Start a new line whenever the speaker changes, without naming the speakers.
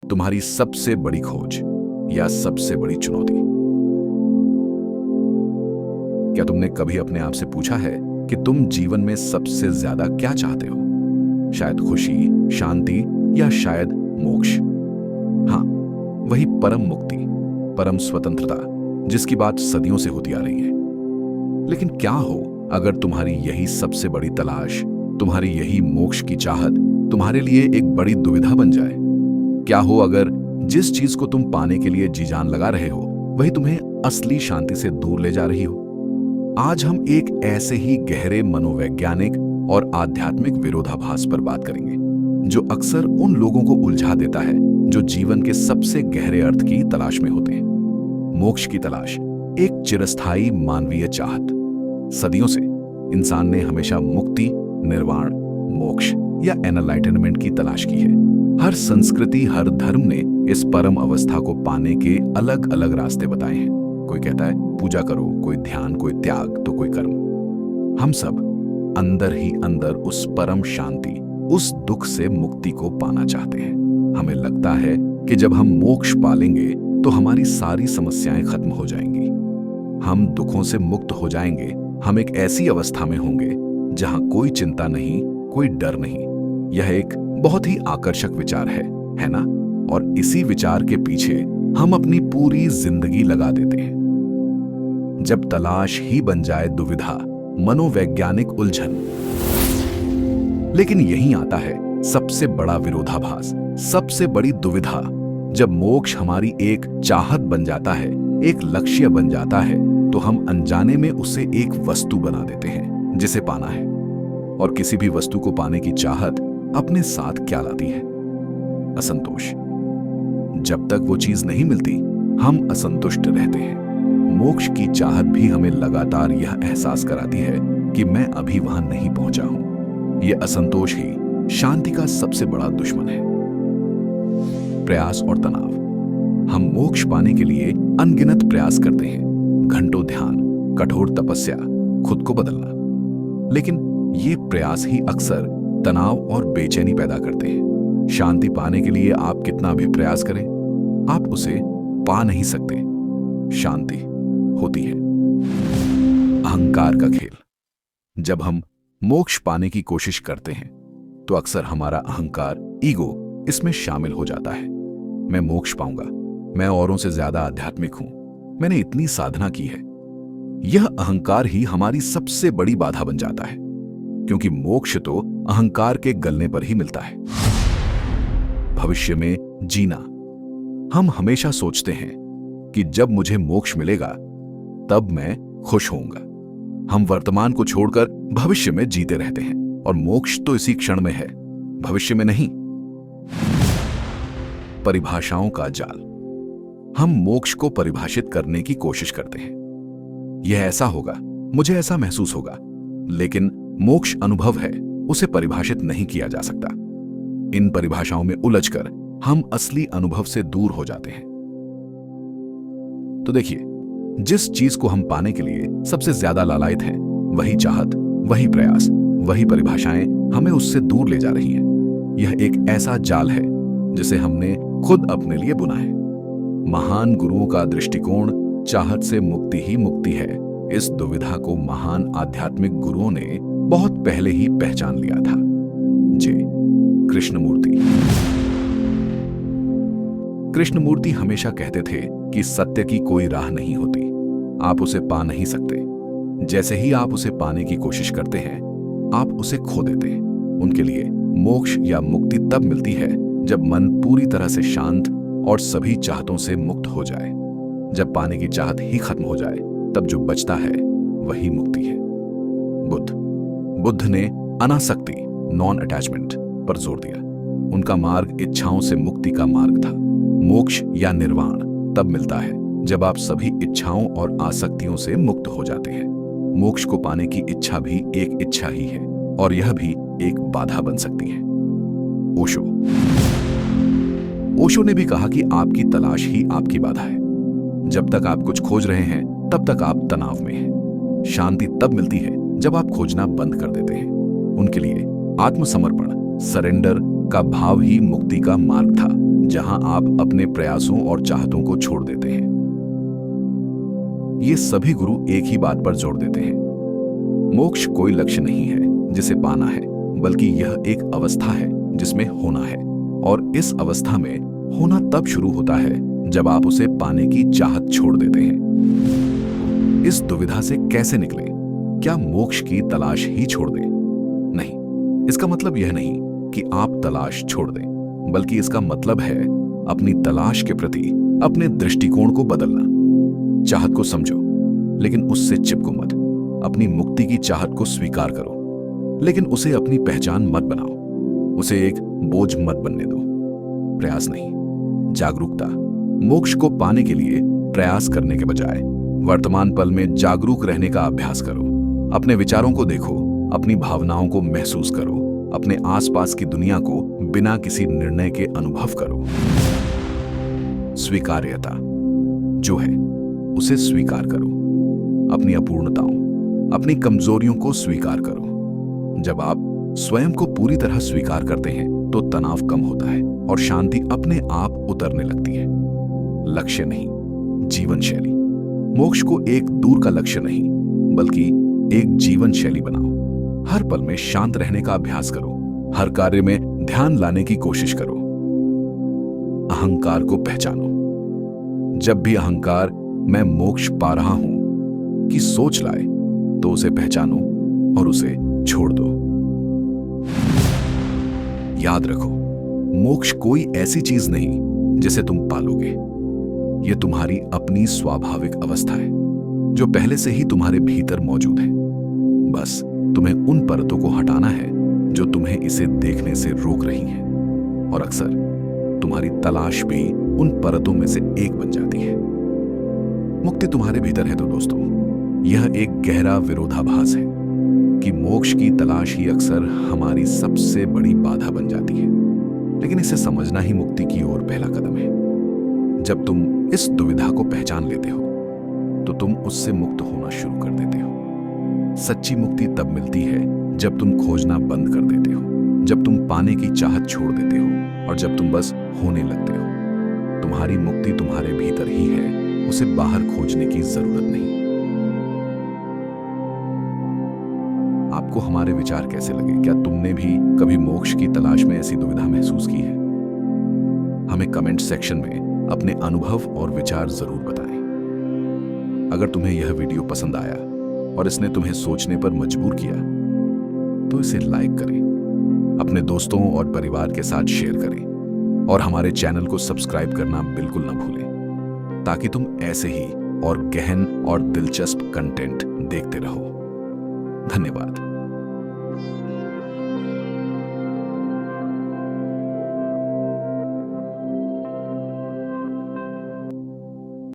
तुम्हारी सबसे बड़ी खोज या सबसे बड़ी चुनौती? क्या तुमने कभी अपने आप से पूछा है कि तुम जीवन में सबसे ज्यादा क्या चाहते हो? शायद खुशी, शांति या शायद मोक्ष। हाँ, वही परम मुक्ति, परम स्वतंत्रता जिसकी बात सदियों से होती आ रही है। लेकिन क्या हो अगर तुम्हारी यही सबसे बड़ी तलाश, तुम्हारी यही मोक्ष की चाहत तुम्हारे लिए एक बड़ी दुविधा बन जाए? क्या हो अगर जिस चीज को तुम पाने के लिए जी जान लगा रहे हो वही तुम्हें असली शांति से दूर ले जा रही हो? आज हम एक ऐसे ही गहरे मनोवैज्ञानिक और आध्यात्मिक विरोधाभास पर बात करेंगे जो अक्सर उन लोगों को उलझा देता है जो जीवन के सबसे गहरे अर्थ की तलाश में होते हैं। मोक्ष की तलाश एक चिरस्थायी मानवीय चाहत। सदियों से इंसान ने हमेशा मुक्ति, निर्वाण, मोक्ष या एनलाइटनमेंट की तलाश की है। हर संस्कृति, हर धर्म ने इस परम अवस्था को पाने के अलग अलग रास्ते बताए हैं। कोई कहता है पूजा करो, कोई ध्यान, कोई त्याग, तो कोई कर्म। हम सब अंदर ही अंदर उस परम शांति, उस दुख से मुक्ति को पाना चाहते हैं। हमें लगता है कि जब हम मोक्ष पालेंगे तो हमारी सारी समस्याएं खत्म हो जाएंगी, हम दुखों से मुक्त हो जाएंगे, हम एक ऐसी अवस्था में होंगे जहां कोई चिंता नहीं, कोई डर नहीं। यह एक बहुत ही आकर्षक विचार है ना? और इसी विचार के पीछे हम अपनी पूरी जिंदगी लगा देते हैं। जब तलाश ही बन जाए दुविधा, मनोवैज्ञानिक उलझन। लेकिन यहीं आता है सबसे बड़ा विरोधाभास, सबसे बड़ी दुविधा। जब मोक्ष हमारी एक चाहत बन जाता है, एक लक्ष्य बन जाता है, तो हम अनजाने में उसे एक वस्तु बना देते हैं जिसे पाना है। और किसी भी वस्तु को पाने की चाहत अपने साथ क्या लाती है? असंतोष। जब तक वो चीज नहीं मिलती, हम असंतुष्ट रहते हैं। मोक्ष की चाहत भी हमें लगातार यह एहसास कराती है कि मैं अभी वहां नहीं पहुंचा हूं। यह असंतोष ही शांति का सबसे बड़ा दुश्मन है। प्रयास और तनाव। हम मोक्ष पाने के लिए अनगिनत प्रयास करते हैं, घंटों ध्यान, कठोर तपस्या, खुद को बदलना। लेकिन ये प्रयास ही अक्सर तनाव और बेचैनी पैदा करते हैं। शांति पाने के लिए आप कितना भी प्रयास करें, आप उसे पा नहीं सकते। शांति होती है अहंकार का खेल। जब हम मोक्ष पाने की कोशिश करते हैं तो अक्सर हमारा अहंकार, ईगो इसमें शामिल हो जाता है। मैं मोक्ष पाऊंगा, मैं औरों से ज्यादा आध्यात्मिक हूं, मैंने इतनी साधना की है। यह अहंकार ही हमारी सबसे बड़ी बाधा बन जाता है, क्योंकि मोक्ष तो अहंकार के गलने पर ही मिलता है। भविष्य में जीना। हम हमेशा सोचते हैं कि जब मुझे मोक्ष मिलेगा तब मैं खुश होऊंगा। हम वर्तमान को छोड़कर भविष्य में जीते रहते हैं, और मोक्ष तो इसी क्षण में है, भविष्य में नहीं। परिभाषाओं का जाल। हम मोक्ष को परिभाषित करने की कोशिश करते हैं। यह ऐसा होगा, मुझे ऐसा महसूस होगा। लेकिन मोक्ष अनुभव है, उसे परिभाषित नहीं किया जा सकता। इन परिभाषाओं में उलझकर हम असली अनुभव से दूर हो जाते हैं। तो देखिए, जिस चीज को हम पाने के लिए सबसे ज्यादा लालायित हैं, वही चाहत, वही प्रयास, वही परिभाषाएं हमें उससे दूर ले जा रही हैं। यह एक ऐसा जाल है जिसे हमने खुद अपने लिए बुना है। महान गुरुओं का दृष्टिकोण चाहत से मुक्ति ही मुक्ति है। इस दुविधा को महान आध्यात्मिक गुरुओं ने बहुत पहले ही पहचान लिया था। जे कृष्णमूर्ति। कृष्णमूर्ति हमेशा कहते थे कि सत्य की कोई राह नहीं होती, आप उसे पा नहीं सकते। जैसे ही आप उसे पाने की कोशिश करते हैं, आप उसे खो देते हैं। उनके लिए मोक्ष या मुक्ति तब मिलती है जब मन पूरी तरह से शांत और सभी चाहतों से मुक्त हो जाए। जब पाने की चाहत ही खत्म हो जाए, तब जो बचता है वही मुक्ति है। बुद्ध ने अनासक्ति, नॉन अटैचमेंट पर जोर दिया। उनका मार्ग इच्छाओं से मुक्ति का मार्ग था। मोक्ष या निर्वाण तब मिलता है जब आप सभी इच्छाओं और आसक्तियों से मुक्त हो जाते हैं। मोक्ष को पाने की इच्छा भी एक इच्छा ही है, और यह भी एक बाधा बन सकती है। ओशो ने भी कहा कि आपकी तलाश ही आपकी बाधा है। जब तक आप कुछ खोज रहे हैं, तब तक आप तनाव में हैं। शांति तब मिलती है जब आप खोजना बंद कर देते हैं। उनके लिए आत्मसमर्पण, सरेंडर का भाव ही मुक्ति का मार्ग था। जहां आप अपने प्रयासों और चाहतों को छोड़ देते हैं। ये सभी गुरु एक ही बात पर जोर देते हैं, मोक्ष कोई लक्ष्य नहीं है जिसे पाना है, बल्कि यह एक अवस्था है जिसमें होना है। और इस अवस्था में होना तब शुरू होता है जब आप उसे पाने की चाहत छोड़ देते हैं। इस दुविधा से कैसे निकले? क्या मोक्ष की तलाश ही छोड़ दें? नहीं, इसका मतलब यह नहीं कि आप तलाश छोड़ दें, बल्कि इसका मतलब है अपनी तलाश के प्रति अपने दृष्टिकोण को बदलना। चाहत को समझो, लेकिन उससे चिपको मत। अपनी मुक्ति की चाहत को स्वीकार करो, लेकिन उसे अपनी पहचान मत बनाओ। उसे एक बोझ मत बनने दो। प्रयास नहीं, जागरूकता। मोक्ष को पाने के लिए प्रयास करने के बजाय वर्तमान पल में जागरूक रहने का अभ्यास करो। अपने विचारों को देखो, अपनी भावनाओं को महसूस करो, अपने आसपास की दुनिया को बिना किसी निर्णय के अनुभव करो। स्वीकार्यता जो है उसे स्वीकार करो। अपनी अपूर्णताओं, अपनी कमजोरियों को स्वीकार करो। जब आप स्वयं को पूरी तरह स्वीकार करते हैं तो तनाव कम होता है और शांति अपने आप उतरने लगती है। लक्ष्य नहीं, जीवन शैली। मोक्ष को एक दूर का लक्ष्य नहीं, बल्कि एक जीवन शैली बनाओ। हर पल में शांत रहने का अभ्यास करो। हर कार्य में ध्यान लाने की कोशिश करो। अहंकार को पहचानो। जब भी अहंकार मैं मोक्ष पा रहा हूं की सोच लाए, तो उसे पहचानो और उसे छोड़ दो। याद रखो, मोक्ष कोई ऐसी चीज नहीं जिसे तुम पालोगे। यह तुम्हारी अपनी स्वाभाविक अवस्था है जो पहले से ही तुम्हारे भीतर मौजूद है। बस तुम्हें उन परतों को हटाना है जो तुम्हें इसे देखने से रोक रही हैं, और अक्सर तुम्हारी तलाश भी उन परतों में से एक बन जाती है। मुक्ति तुम्हारे भीतर है तो दोस्तों, यह एक गहरा विरोधाभास है कि मोक्ष की तलाश ही अक्सर हमारी सबसे बड़ी बाधा बन जाती है। लेकिन इसे समझना ही मुक्ति की ओर पहला कदम है। जब तुम इस दुविधा को पहचान लेते हो तो तुम उससे मुक्त होना शुरू कर देते हो। सच्ची मुक्ति तब मिलती है जब तुम खोजना बंद कर देते हो, जब तुम पाने की चाहत छोड़ देते हो और जब तुम बस होने लगते हो। तुम्हारी मुक्ति तुम्हारे भीतर ही है, उसे बाहर खोजने की जरूरत नहीं। आपको हमारे विचार कैसे लगे? क्या तुमने भी कभी मोक्ष की तलाश में ऐसी दुविधा महसूस की है? हमें कमेंट सेक्शन में अपने अनुभव और विचार जरूर बताएं। अगर तुम्हें यह वीडियो पसंद आया और इसने तुम्हें सोचने पर मजबूर किया तो इसे लाइक करें, अपने दोस्तों और परिवार के साथ शेयर करें और हमारे चैनल को सब्सक्राइब करना बिल्कुल न भूलें, ताकि तुम ऐसे ही और गहन और दिलचस्प कंटेंट देखते रहो। धन्यवाद।